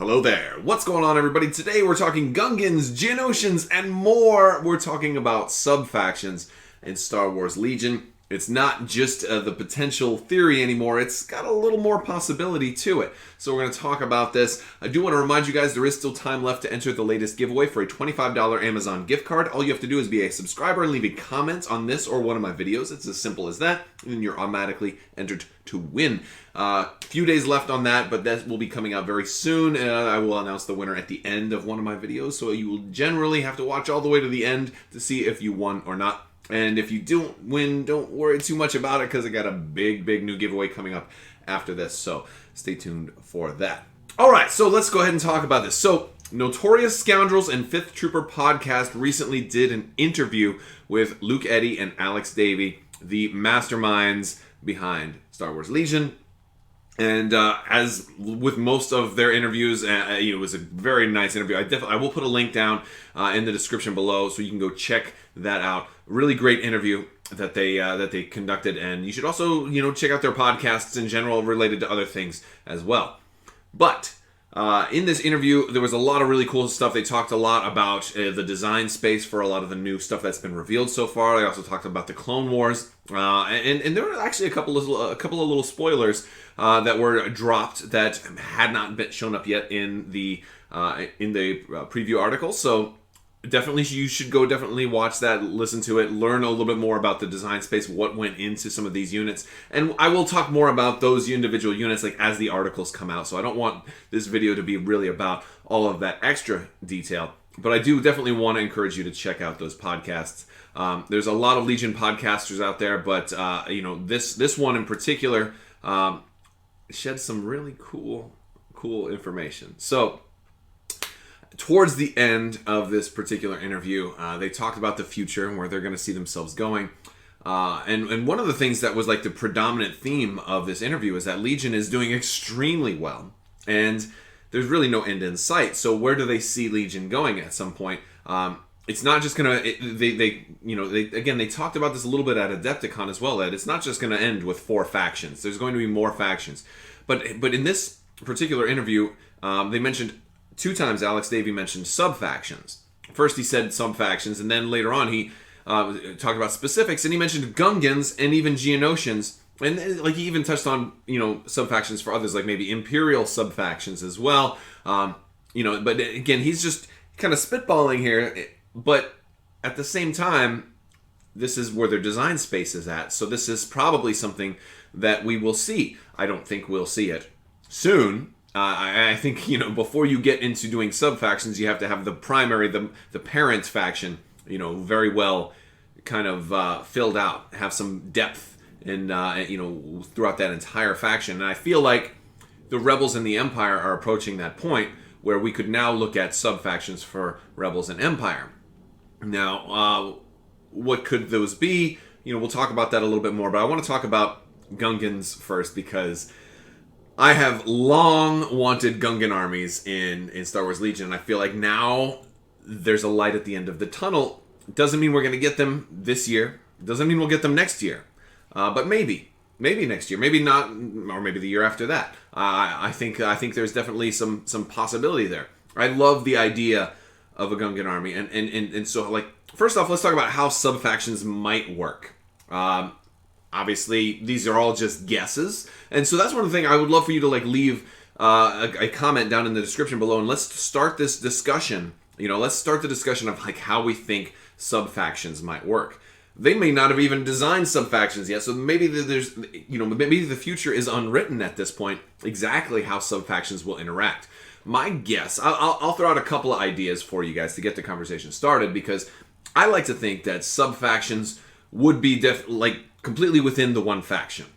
Hello there. What's going on, everybody? Today we're talking Gungans, Geonosians, and more. We're talking about subfactions in Star Wars Legion. It's not just the potential theory anymore. It's got a little more possibility to it. So we're going to talk about this. I do want to remind you guys there is still time left to enter the latest giveaway for a $25 Amazon gift card. All you have to do is be a subscriber and leave a comment on this or one of my videos. It's as simple as that. And then you're automatically entered to win. A few days left on that, but that will be coming out very soon. I will announce the winner at the end of one of my videos. So you will generally have to watch all the way to the end to see if you won or not. And if you don't win, don't worry too much about it because I got a big new giveaway coming up after this. So stay tuned for that. All right, so let's go ahead and talk about this. So Notorious Scoundrels and Fifth Trooper podcast recently did an interview with Luke Eddy and Alex Davy, the masterminds behind Star Wars Legion. And as with most of their interviews, it was a very nice interview. I will put a link down in the description below so you can go check that out. Really great interview that they conducted, and you should also check out their podcasts in general related to other things as well. But in this interview, there was a lot of really cool stuff. They talked a lot about the design space for a lot of the new stuff that's been revealed so far. They also talked about the Clone Wars, and there were actually a couple of little spoilers that were dropped that had not been shown up yet in the preview article. So definitely, you should go watch that, listen to it, learn a little bit more about the design space, what went into some of these units. And I will talk more about those individual units as the articles come out. So I don't want this video to be really about all of that extra detail. But I do definitely want to encourage you to check out those podcasts. There's a lot of Legion podcasters out there, but this one in particular shed some really cool information. So towards the end of this particular interview, they talked about the future and where they're going to see themselves going. And one of the things that was the predominant theme of this interview is that Legion is doing extremely well. And there's really no end in sight. So where do they see Legion going at some point? It's not just going to... They talked about this a little bit at Adepticon as well, Ed. It's not just going to end with 4 factions. There's going to be more factions. But in this particular interview, they mentioned... 2 times Alex Davy mentioned subfactions. First he said subfactions, and then later on he talked about specifics, and he mentioned Gungans and even Geonosians, and he even touched on subfactions for others, like maybe Imperial subfactions as well. But again, he's just kind of spitballing here. But at the same time, this is where their design space is at, so this is probably something that we will see. I don't think we'll see it soon. I think, before you get into doing sub-factions, you have to have the primary, the parent faction, very well kind of filled out, have some depth and throughout that entire faction. And I feel like the Rebels and the Empire are approaching that point where we could now look at sub-factions for Rebels and Empire. Now, what could those be? We'll talk about that a little bit more, but I want to talk about Gungans first because I have long wanted Gungan armies in Star Wars Legion, and I feel like now there's a light at the end of the tunnel. Doesn't mean we're going to get them this year. Doesn't mean we'll get them next year. But maybe next year. Maybe not, or maybe the year after that. I think there's definitely some possibility there. I love the idea of a Gungan army. And so, first off, let's talk about how subfactions might work. Obviously, these are all just guesses. And so that's one of the things I would love for you to leave a comment down in the description below. And let's start this discussion. Let's start the discussion of how we think subfactions might work. They may not have even designed subfactions yet. So maybe there's, maybe the future is unwritten at this point, exactly how subfactions will interact. My guess, I'll throw out a couple of ideas for you guys to get the conversation started, because I like to think that subfactions would be completely within the one faction.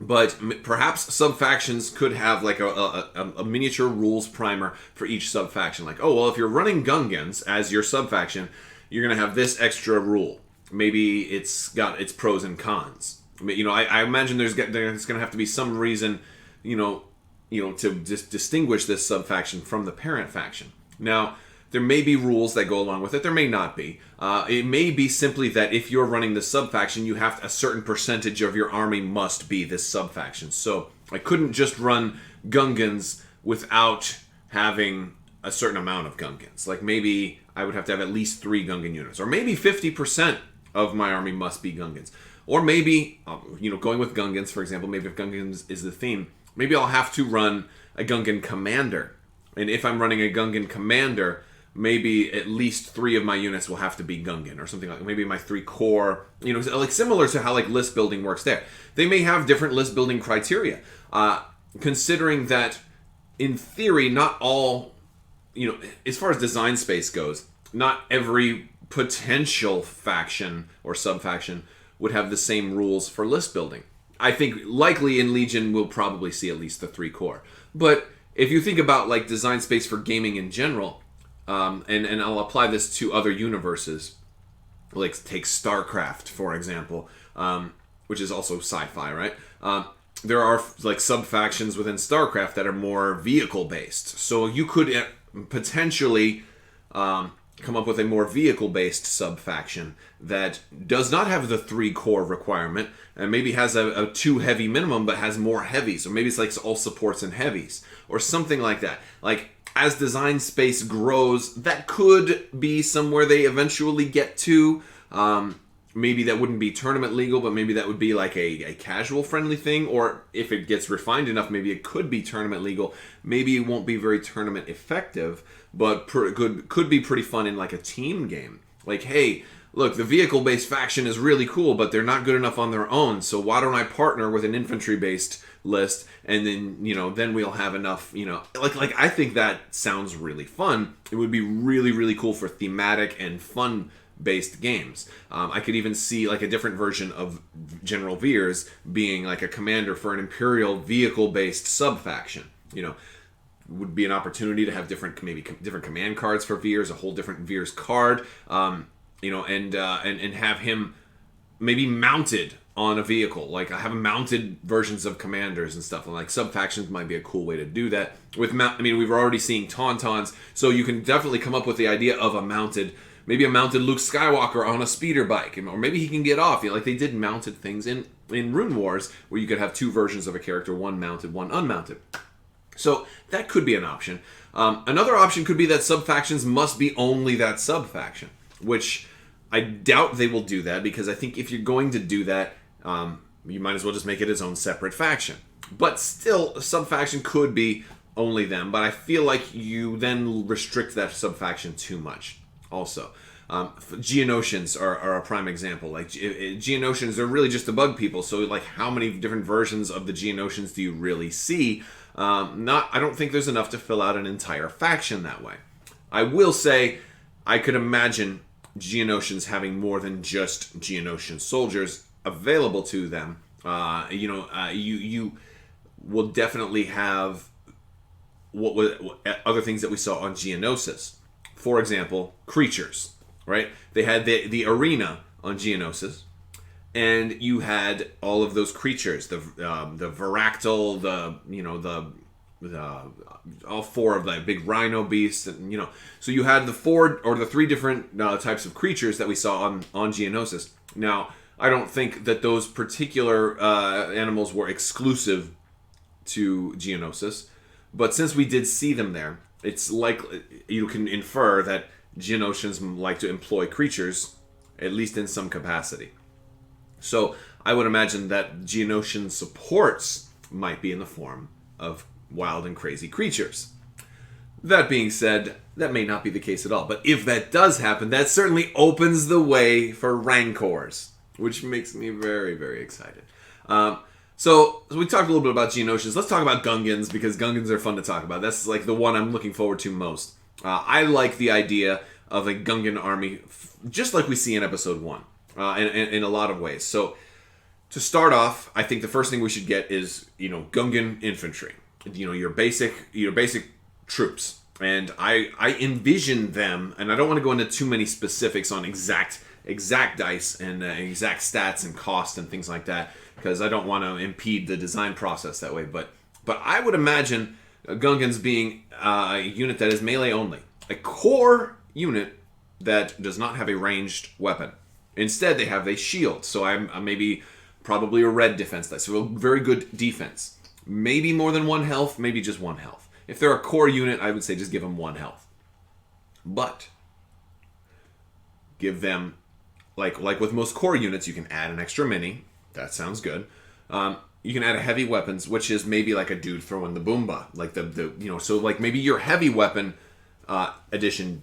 But perhaps subfactions could have a miniature rules primer for each subfaction. If you're running Gungans as your subfaction, you're going to have this extra rule. Maybe it's got its pros and cons. I imagine there's going to have to be some reason, to distinguish this subfaction from the parent faction. Now, there may be rules that go along with it. There may not be. It may be simply that if you're running the subfaction, you have a certain percentage of your army must be this subfaction. So I couldn't just run Gungans without having a certain amount of Gungans. Like maybe I would have to have at least 3 Gungan units, or maybe 50% of my army must be Gungans, or maybe going with Gungans, for example. Maybe if Gungans is the theme, maybe I'll have to run a Gungan commander, and if I'm running a Gungan commander, maybe at least 3 of my units will have to be Gungan, or something like maybe my 3 core, like similar to how like list building works there. They may have different list building criteria, considering that in theory, not all, as far as design space goes, not every potential faction or subfaction would have the same rules for list building. I think likely in Legion we'll probably see at least the 3 core. But if you think about like design space for gaming in general, and I'll apply this to other universes, like take StarCraft for example, which is also sci-fi, right? There are like subfactions within StarCraft that are more vehicle based, so you could potentially come up with a more vehicle-based subfaction that does not have the 3 core requirement, and maybe has a 2 heavy minimum, but has more heavies, or maybe it's like all supports and heavies, or something like that. Like, as design space grows, that could be somewhere they eventually get to. Maybe that wouldn't be tournament legal, but maybe that would be like a casual friendly thing, or if it gets refined enough, maybe it could be tournament legal. Maybe it won't be very tournament effective, but could be pretty fun in like a team game. Like, hey, look, the vehicle-based faction is really cool, but they're not good enough on their own, so why don't I partner with an infantry-based list, and then, then we'll have enough, like I think that sounds really fun. It would be really, really cool for thematic and fun based games. I could even see like a different version of General Veers being like a commander for an Imperial vehicle-based subfaction. Would be an opportunity to have different command cards for Veers, a whole different Veers card, and have him maybe mounted on a vehicle. Like have mounted versions of commanders and stuff. And like subfactions might be a cool way to do that. We've already seen Tauntauns, so you can definitely come up with the idea of maybe a mounted Luke Skywalker on a speeder bike, or maybe he can get off. Like they did mounted things in Rune Wars, where you could have 2 versions of a character, one mounted, one unmounted. So that could be an option. Another option could be that subfactions must be only that subfaction, which I doubt they will do that, because I think if you're going to do that, you might as well just make it its own separate faction. But still, a subfaction could be only them, but I feel like you then restrict that subfaction too much. Also, Geonosians are a prime example. Like Geonosians are really just to bug people. So like, how many different versions of the Geonosians do you really see? I don't think there's enough to fill out an entire faction that way. I will say, I could imagine Geonosians having more than just Geonosian soldiers available to them. You will definitely have other things that we saw on Geonosis. For example, creatures, right? They had the arena on Geonosis, and you had all of those creatures, the Varactyl, all 4 of the big rhino beasts, and so you had the 4 or the 3 different types of creatures that we saw on Geonosis. Now, I don't think that those particular animals were exclusive to Geonosis, but since we did see them there, it's likely you can infer that Geonosians like to employ creatures, at least in some capacity. So I would imagine that Geonosian supports might be in the form of wild and crazy creatures. That being said, that may not be the case at all. But if that does happen, that certainly opens the way for Rancors, which makes me very, very excited. So we talked a little bit about Geonosians. Let's talk about Gungans, because Gungans are fun to talk about. That's like the one I'm looking forward to most. I like the idea of a Gungan army, just like we see in Episode 1, in a lot of ways. So to start off, I think the first thing we should get is, Gungan infantry. Your basic troops. And I envision them, and I don't want to go into too many specifics on exact dice and exact stats and cost and things like that, because I don't want to impede the design process that way. But I would imagine Gungans being a unit that is melee only. A core unit that does not have a ranged weapon. Instead, they have a shield. So I'm probably a red defense dice. So a very good defense. Maybe more than 1 health, maybe just 1 health. If they're a core unit, I would say just give them 1 health. But give them, like with most core units, you can add an extra mini. That sounds good. You can add a heavy weapons, which is maybe like a dude throwing the boomba, like so like maybe your heavy weapon addition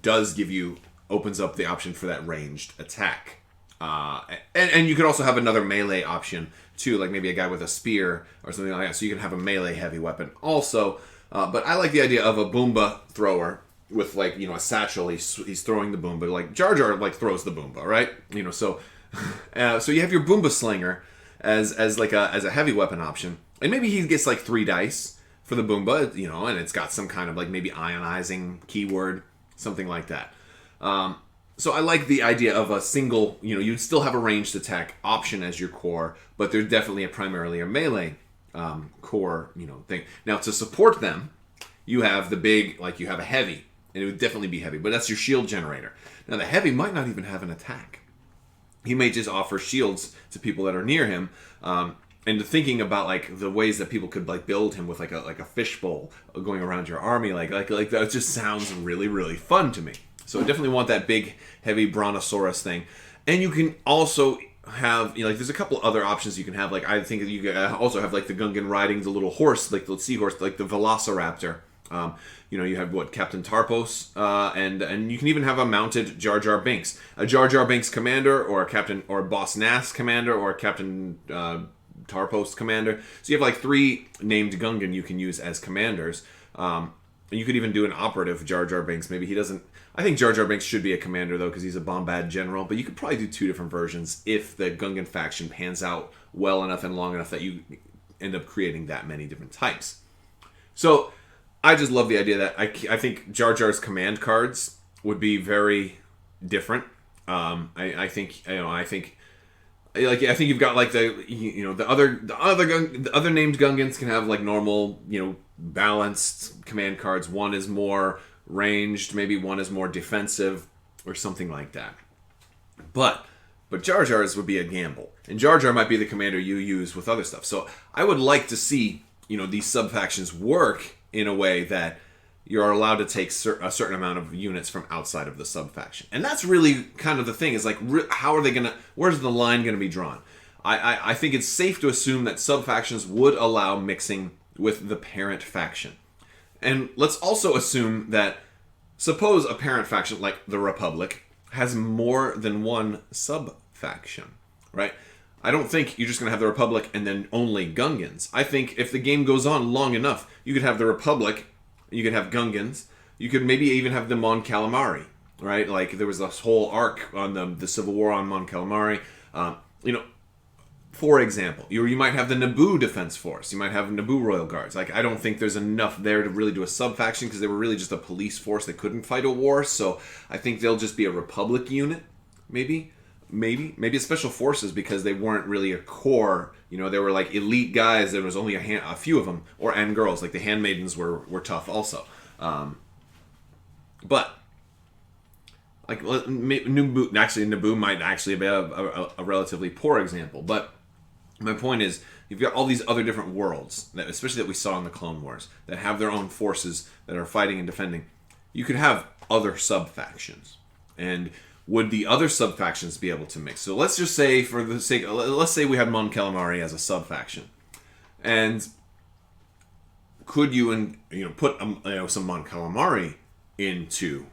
opens up the option for that ranged attack. And you could also have another melee option too, like maybe a guy with a spear or something like that. So you can have a melee heavy weapon also. But I like the idea of a boomba thrower with like, a satchel. He's throwing the boomba, like Jar Jar like throws the boomba, right? So so you have your boomba slinger as a heavy weapon option, and maybe he gets like 3 dice for the boomba, and it's got some kind of like maybe ionizing keyword, something like that. So I like the idea of a single, you'd still have a ranged attack option as your core, but there's definitely primarily a melee core, thing. Now to support them, you have the big, like you have a heavy, and it would definitely be heavy, but that's your shield generator. Now the heavy might not even have an attack. He may just offer shields to people that are near him, and thinking about like the ways that people could like build him with like a fishbowl going around your army, like that just sounds really, really fun to me. So I definitely want that big, heavy brontosaurus thing. And you can also have, there's a couple other options you can have. Like, I think you can also have, like, the Gungan riding the little horse, like the seahorse, like the Velociraptor. You have, Captain Tarpos, and you can even have a mounted Jar Jar Binks. A Jar Jar Binks commander, or a Captain, or a Boss Nass commander, or a Captain Tarpos commander. So you have, like, 3 named Gungan you can use as commanders. You could even do an operative Jar Jar Binks. Maybe he doesn't... I think Jar Jar Binks should be a commander, though, because he's a Bombad general. But you could probably do 2 different versions if the Gungan faction pans out well enough and long enough that you end up creating that many different types. So I just love the idea that I think Jar Jar's command cards would be very different. I think you've got like the other named Gungans can have like normal, balanced command cards. One is more ranged, maybe one is more defensive or something like that. But Jar Jar's would be a gamble, and Jar Jar might be the commander you use with other stuff. So I would like to see these sub-factions work in a way that you're allowed to take a certain amount of units from outside of the sub-faction. And that's really kind of the thing, is like, how are they going to, where's the line going to be drawn? I think it's safe to assume that sub-factions would allow mixing with the parent faction. And let's also assume that, suppose a parent faction, like the Republic, has more than one sub-faction, right? I don't think you're just going to have the Republic and then only Gungans. I think if the game goes on long enough, you could have the Republic, you could have Gungans, you could maybe even have them on Calamari, right? Like, there was this whole arc on the Civil War on Mon Calamari. For example, you might have the Naboo Defense Force. You might have Naboo Royal Guards. Like, I don't think there's enough there to really do a sub-faction, because they were really just a police force that couldn't fight a war. So I think they'll just be a Republic unit, maybe a special forces, because they weren't really a core. They were like elite guys. There was only a few of them, and girls. Like the handmaidens were tough also. But like Naboo might actually be a relatively poor example. But my point is, you've got all these other different worlds, especially that we saw in the Clone Wars, that have their own forces that are fighting and defending. You could have other sub-factions. And would the other sub-factions be able to mix? So let's just say, for the sake, let's say we had Mon Calamari as a sub-faction. And could you put some Mon Calamari into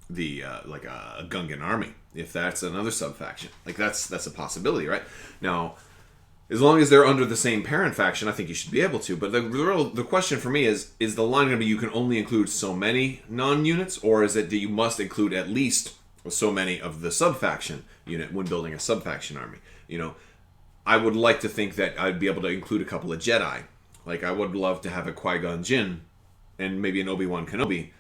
the like a Gungan army, if that's another sub-faction? Like, that's a possibility, right? Now, as long as they're under the same parent faction, I think you should be able to. But the question for me is the line going to be you can only include so many non-units, or is it that you must include at least so many of the sub-faction unit when building a sub-faction army? I would like to think that I'd be able to include a couple of Jedi. Like, I would love to have a Qui-Gon Jinn and maybe an Obi-Wan Kenobi,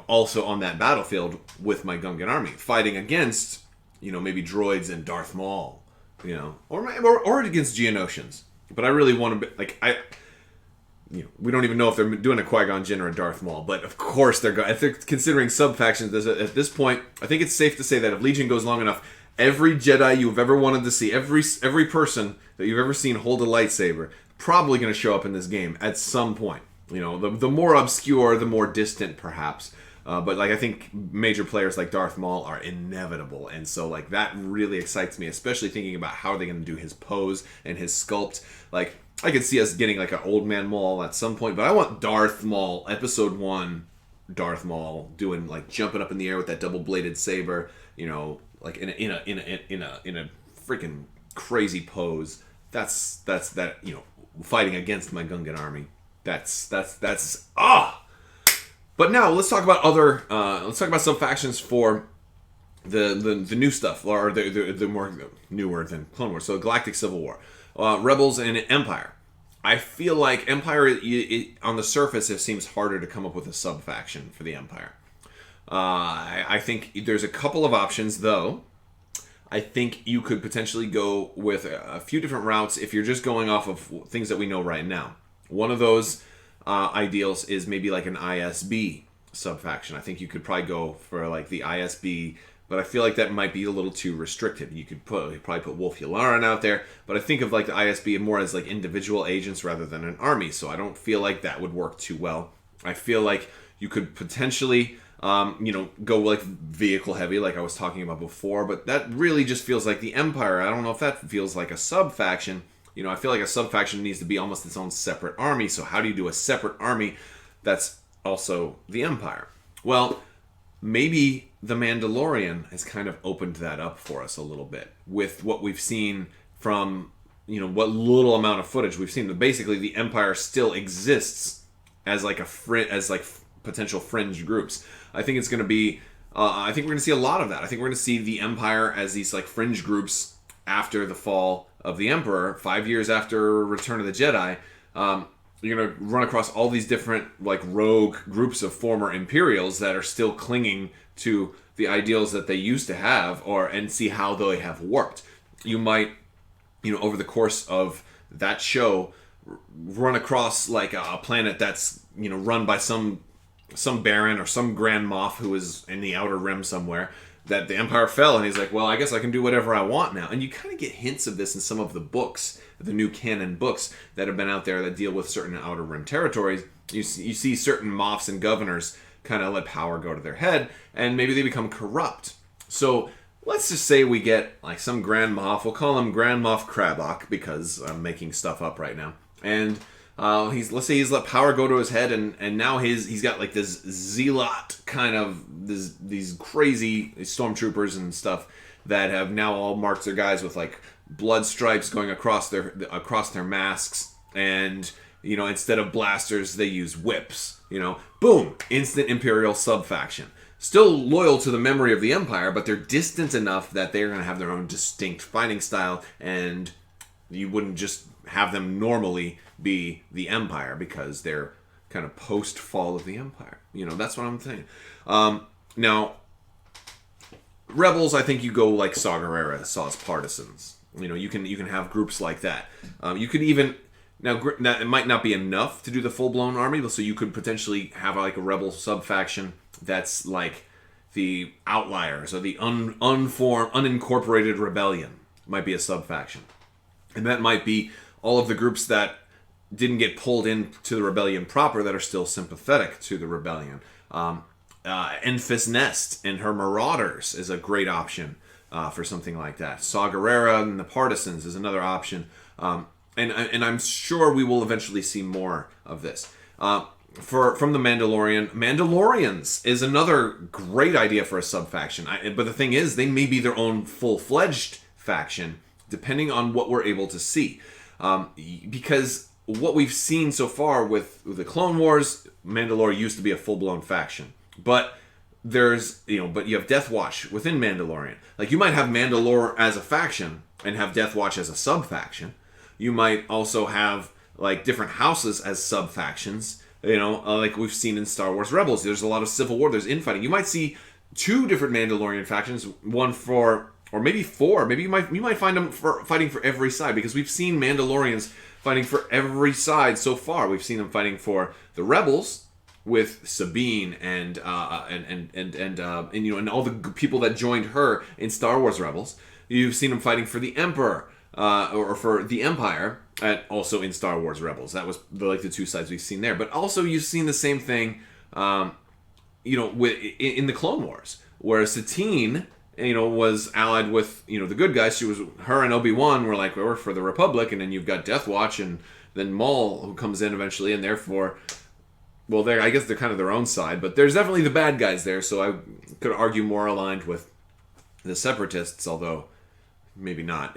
also on that battlefield with my Gungan army, fighting against, maybe droids and Darth Maul. Or against Geonosians. But I really want to be, we don't even know if they're doing a Qui-Gon Jinn or a Darth Maul, but of course if they're considering sub-factions at this point, I think it's safe to say that if Legion goes long enough, every Jedi you've ever wanted to see, every person that you've ever seen hold a lightsaber, probably going to show up in this game at some point. the more obscure, the more distant, perhaps. But like I think major players like Darth Maul are inevitable, and so like that really excites me, especially thinking about how they're going to do his pose and his sculpt. Like I could see us getting like an old man Maul at some point, but I want Darth Maul, Episode 1, Darth Maul doing like jumping up in the air with that double bladed saber, like in a freaking crazy pose. That's fighting against my Gungan army. That's But now let's talk about subfactions for the new stuff, or the more newer than Clone Wars. So Galactic Civil War, Rebels and Empire. I feel like Empire, on the surface, it seems harder to come up with a subfaction for the Empire. I think there's a couple of options, though. I think you could potentially go with a few different routes if you're just going off of things that we know right now. One of those ideals is maybe like an ISB subfaction. I think you could probably go for like the ISB, but I feel like that might be a little too restrictive. You could probably put Wolf Yularen out there, but I think of like the ISB more as like individual agents rather than an army, so I don't feel like that would work too well. I feel like you could potentially go like vehicle heavy like I was talking about before, but that really just feels like the Empire. I don't know if that feels like a subfaction. I feel like a subfaction needs to be almost its own separate army, so how do you do a separate army that's also the Empire? Well, maybe The Mandalorian has kind of opened that up for us a little bit with what we've seen from, what little amount of footage we've seen. But basically, the Empire still exists as like potential fringe groups. I think it's going to be. I think we're going to see a lot of that. I think we're going to see the Empire as these like fringe groups after the fall of the Emperor, 5 years after Return of the Jedi. You're going to run across all these different like rogue groups of former Imperials that are still clinging to the ideals that they used to have, and see how they have warped. You might, over the course of that show, run across like a planet that's run by some Baron or some Grand Moff who is in the Outer Rim somewhere, that the Empire fell, and he's like, well, I guess I can do whatever I want now. And you kind of get hints of this in some of the books, the new canon books that have been out there that deal with certain Outer Rim territories. You see certain Moffs and governors kind of let power go to their head, and maybe they become corrupt. So let's just say we get like some Grand Moff, we'll call him Grand Moff Crabbok, because I'm making stuff up right now. And let's say he's let power go to his head, and now he's got like this zealot kind of these crazy stormtroopers and stuff that have now all marked their guys with like blood stripes going across their masks, and instead of blasters they use whips. Boom, instant Imperial subfaction. Still loyal to the memory of the Empire, but they're distant enough that they're going to have their own distinct fighting style, and you wouldn't just have them normally be the Empire because they're kind of post-fall of the Empire. That's what I'm saying. Now, Rebels, I think you go like Saw Gerrera, Saw's Partisans. You can have groups like that. You could even... Now, it might not be enough to do the full-blown army, so you could potentially have like a Rebel subfaction that's like the Outliers, or the unformed, unincorporated rebellion might be a subfaction. And that might be all of the groups that didn't get pulled into the rebellion proper that are still sympathetic to the rebellion. Enfys Nest and her Marauders is a great option for something like that. Saw Gerrera and the Partisans is another option. And I'm sure we will eventually see more of this. From the Mandalorians is another great idea for a subfaction. But the thing is, they may be their own full-fledged faction, depending on what we're able to see. Because what we've seen so far with the Clone Wars, Mandalore used to be a full-blown faction. But but you have Death Watch within Mandalorian. Like, you might have Mandalore as a faction and have Death Watch as a sub-faction. You might also have like different houses as sub-factions, like we've seen in Star Wars Rebels. There's a lot of civil war, there's infighting. You might see 2 different Mandalorian factions, one for, or maybe 4. Maybe you might find them fighting for every side, because we've seen Mandalorians fighting for every side so far. We've seen them fighting for the Rebels with Sabine and all the people that joined her in Star Wars Rebels. You've seen them fighting for the Emperor or for the Empire, and also in Star Wars Rebels. That was like the two sides we've seen there. But also you've seen the same thing, in the Clone Wars, where Satine, was allied with, the good guys. Her and Obi-Wan were like, we're for the Republic, and then you've got Death Watch, and then Maul, who comes in eventually, and therefore, well, I guess they're kind of their own side, but there's definitely the bad guys there, so I could argue more aligned with the Separatists, although maybe not.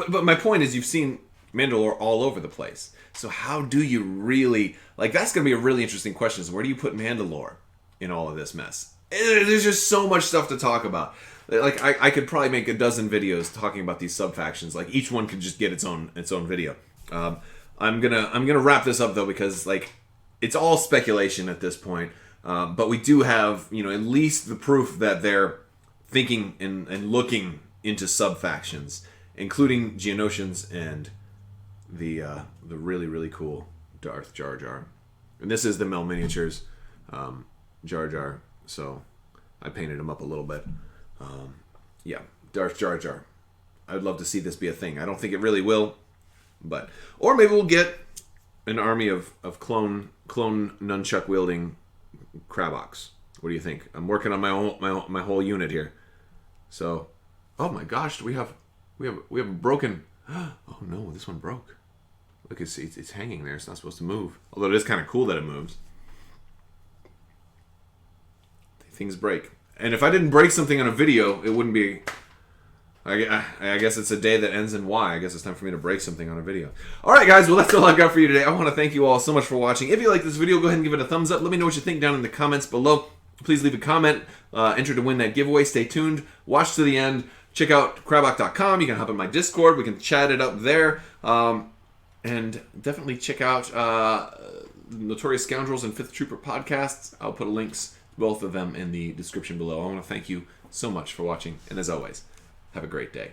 But my point is, you've seen Mandalore all over the place. So how do you really, that's going to be a really interesting question, is where do you put Mandalore in all of this mess? There's just so much stuff to talk about. I could probably make a dozen videos talking about these sub-factions. Each one could just get its own video. I'm gonna wrap this up though, because it's all speculation at this point. But we do have at least the proof that they're thinking and looking into sub-factions, including Geonosians and the really, really cool Darth Jar Jar. And this is the Mel Miniatures Jar Jar, so I painted him up a little bit. Darth Jar Jar. I would love to see this be a thing. I don't think it really will, or maybe we'll get an army of clone nunchuck wielding Crabboks. What do you think? I'm working on my whole unit here. So, oh my gosh, we have a broken. Oh no, this one broke. Look, it's hanging there. It's not supposed to move. Although it is kind of cool that it moves. Things break. And if I didn't break something on a video, it wouldn't be... I guess it's a day that ends in Y. I guess it's time for me to break something on a video. Alright guys, well that's all I've got for you today. I want to thank you all so much for watching. If you like this video, go ahead and give it a thumbs up. Let me know what you think down in the comments below. Please leave a comment. Enter to win that giveaway. Stay tuned. Watch to the end. Check out Crabbok.com. You can hop in my Discord. We can chat it up there. And definitely check out Notorious Scoundrels and Fifth Trooper podcasts. I'll put links, both of them, in the description below. I want to thank you so much for watching. And as always, have a great day.